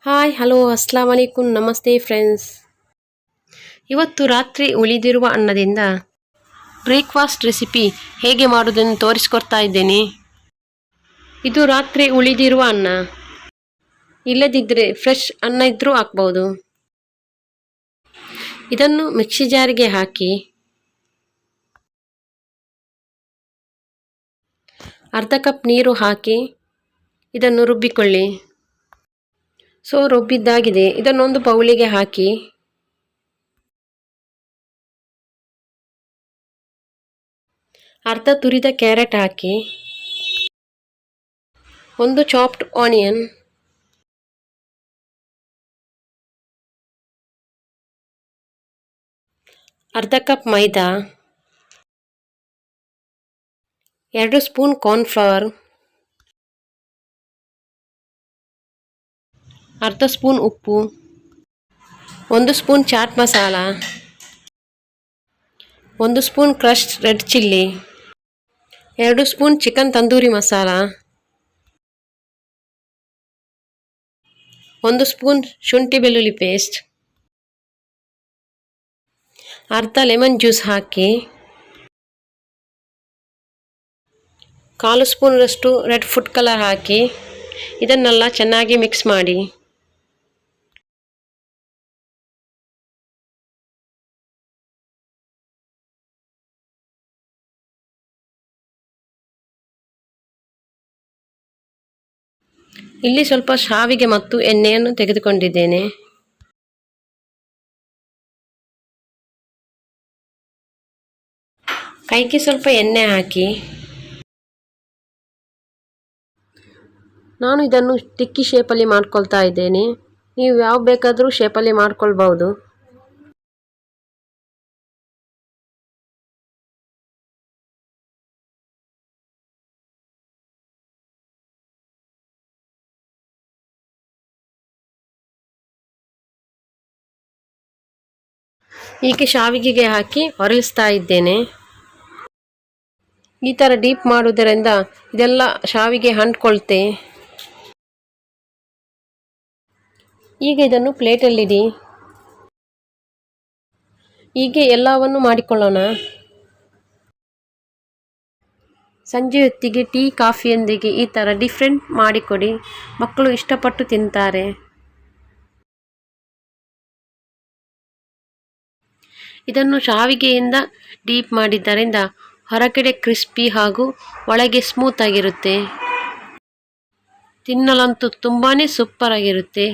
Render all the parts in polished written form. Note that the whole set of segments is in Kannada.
ಹಾಯ್ ಹಲೋ ಅಸ್ಲಾಂ ವಲೈಕುಂ ನಮಸ್ತೆ ಫ್ರೆಂಡ್ಸ್. ಇವತ್ತು ರಾತ್ರಿ ಉಳಿದಿರುವ ಅನ್ನದಿಂದ ಬ್ರೇಕ್ಫಾಸ್ಟ್ ರೆಸಿಪಿ ಹೇಗೆ ಮಾಡೋದನ್ನು ತೋರಿಸ್ಕೊಡ್ತಾ ಇದ್ದೇನೆ. ಇದು ರಾತ್ರಿ ಉಳಿದಿರುವ ಅನ್ನ, ಇಲ್ಲದಿದ್ದರೆ ಫ್ರೆಶ್ ಅನ್ನ ಇದ್ದರೂ ಹಾಕ್ಬೋದು. ಇದನ್ನು ಮಿಕ್ಸಿ ಜಾರಿಗೆ ಹಾಕಿ ಅರ್ಧ ಕಪ್ ನೀರು ಹಾಕಿ ಇದನ್ನು ರುಬ್ಬಿಕೊಳ್ಳಿ. ರುಬ್ಬಿದ್ದಾಗಿದೆ. ಇದನ್ನೊಂದು ಬೌಲಿಗೆ ಹಾಕಿ ಅರ್ಧ ತುರಿದ ಕ್ಯಾರೆಟ್ ಹಾಕಿ, ಒಂದು ಚಾಪ್ಡ್ ಆನಿಯನ್, ಅರ್ಧ ಕಪ್ ಮೈದಾ, 2 ಸ್ಪೂನ್ ಕಾರ್ನ್ಫ್ಲವರ್, ಅರ್ಧ ಸ್ಪೂನ್ ಉಪ್ಪು, 1 spoon chaat masala, 1 spoon crushed red chilli, 2 spoon chicken tandoori masala, 1 spoon ಶುಂಠಿ ಬೆಳ್ಳುಳ್ಳಿ ಪೇಸ್ಟ್, ಅರ್ಧ ಲೆಮನ್ ಜ್ಯೂಸ್ ಹಾಕಿ, 1/4 ಸ್ಪೂನಷ್ಟು ರೆಡ್ ಫುಡ್ ಕಲರ್ ಹಾಕಿ ಇದನ್ನೆಲ್ಲ ಚೆನ್ನಾಗಿ ಮಿಕ್ಸ್ ಮಾಡಿ. ಇಲ್ಲಿ ಸ್ವಲ್ಪ ಶಾವಿಗೆ ಮತ್ತು ಎಣ್ಣೆಯನ್ನು ತೆಗೆದುಕೊಂಡಿದ್ದೇನೆ. ಕೈಗೆ ಸ್ವಲ್ಪ ಎಣ್ಣೆ ಹಾಕಿ ನಾನು ಇದನ್ನು ಟಿಕ್ಕಿ ಶೇಪಲ್ಲಿ ಮಾಡ್ಕೊಳ್ತಾ ಇದ್ದೇನೆ. ನೀವು ಯಾವ ಬೇಕಾದರೂ ಶೇಪಲ್ಲಿ ಮಾಡ್ಕೊಳ್ಬಹುದು. ಹೀಗೆ ಶಾವಿಗೆಗೆ ಹಾಕಿ ಹೊರಳಿಸ್ತಾ ಇದ್ದೇನೆ. ಈ ಥರ ಡೀಪ್ ಮಾಡುವುದರಿಂದ ಇದೆಲ್ಲ ಶಾವಿಗೆ ಅಂಟ್ಕೊಳ್ತೆ. ಈಗ ಇದನ್ನು ಪ್ಲೇಟಲ್ಲಿಡಿ. ಹೀಗೆ ಎಲ್ಲವನ್ನು ಮಾಡಿಕೊಳ್ಳೋಣ. ಸಂಜೆ ಹೊತ್ತಿಗೆ ಟೀ ಕಾಫಿಯೊಂದಿಗೆ ಈ ಥರ ಡಿಫ್ರೆಂಟ್ ಮಾಡಿಕೊಡಿ, ಮಕ್ಕಳು ಇಷ್ಟಪಟ್ಟು ತಿಂತಾರೆ. ಇದನ್ನು ಶಾವಿಗೆಯಿಂದ ಡೀಪ್ ಮಾಡಿದ್ದರಿಂದ ಹೊರಗಡೆ ಕ್ರಿಸ್ಪಿ ಹಾಗೂ ಒಳಗೆ ಸ್ಮೂತ್ ಆಗಿರುತ್ತೆ. ತಿನ್ನಲಂತೂ ತುಂಬಾ ಸೂಪರ್ ಆಗಿರುತ್ತೆ.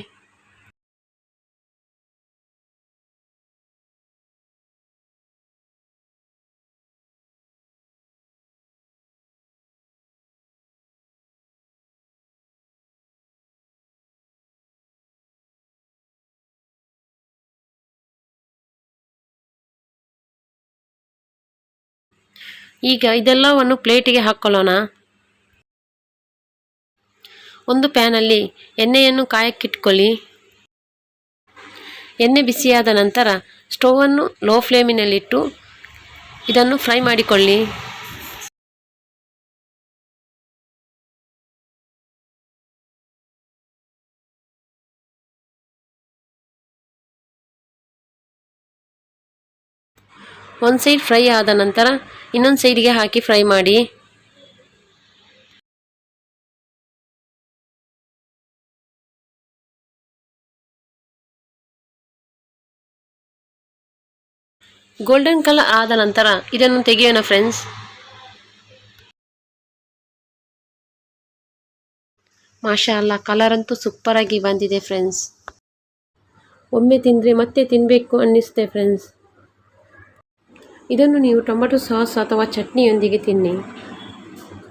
ಈಗ ಇದೆಲ್ಲವನ್ನು ಪ್ಲೇಟಿಗೆ ಹಾಕ್ಕೊಳ್ಳೋಣ. ಒಂದು ಪ್ಯಾನಲ್ಲಿ ಎಣ್ಣೆಯನ್ನು ಕಾಯಕ್ಕಿಟ್ಕೊಳ್ಳಿ. ಎಣ್ಣೆ ಬಿಸಿಯಾದ ನಂತರ ಸ್ಟೌವನ್ನು ಲೋ ಫ್ಲೇಮಿನಲ್ಲಿಟ್ಟು ಇದನ್ನು ಫ್ರೈ ಮಾಡಿಕೊಳ್ಳಿ. ಒಂದು ಸೈಡ್ ಫ್ರೈ ಆದ ನಂತರ ಇನ್ನೊಂದು ಸೈಡಿಗೆ ಹಾಕಿ ಫ್ರೈ ಮಾಡಿ. ಗೋಲ್ಡನ್ ಕಲರ್ ಆದ ನಂತರ ಇದನ್ನು ತೆಗೆಯೋಣ ಫ್ರೆಂಡ್ಸ್. ಮಾಷಾ ಕಲರ್ ಅಂತೂ ಸೂಪರ್ ಆಗಿ ಬಂದಿದೆ ಫ್ರೆಂಡ್ಸ್. ಒಮ್ಮೆ ತಿಂದರೆ ಮತ್ತೆ ತಿನ್ನಬೇಕು ಅನ್ನಿಸುತ್ತೆ ಫ್ರೆಂಡ್ಸ್. ಇದನ್ನು ನೀವು ಟೊಮೆಟೊ ಸಾಸ್ ಅಥವಾ ಚಟ್ನಿಯೊಂದಿಗೆ ತಿನ್ನಿ,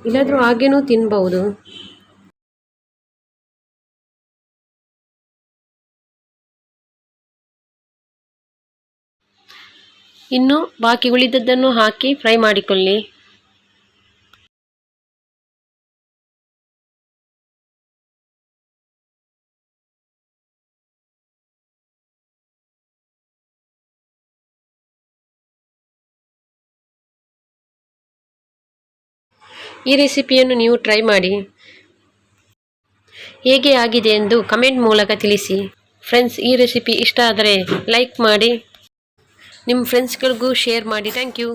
ಇಲ್ಲಾದರೂ ಹಾಗೇನೂ ತಿನ್ನಬಹುದು. ಇನ್ನು ಬಾಕಿ ಉಳಿದದ್ದನ್ನು ಹಾಕಿ ಫ್ರೈ ಮಾಡಿಕೊಳ್ಳಿ. ಈ ರೆಸಿಪಿಯನ್ನು ನೀವು ಟ್ರೈ ಮಾಡಿ. ಹೇಗೆ ಆಗಿದೆ ಎಂದು ಕಮೆಂಟ್ ಮೂಲಕ ತಿಳಿಸಿ. ಫ್ರೆಂಡ್ಸ್, ಈ ರೆಸಿಪಿ ಇಷ್ಟ ಆದರೆ ಲೈಕ್ ಮಾಡಿ, ನಿಮ್ಮ ಫ್ರೆಂಡ್ಸ್ಗಳಿಗೂ ಶೇರ್ ಮಾಡಿ. Thank you.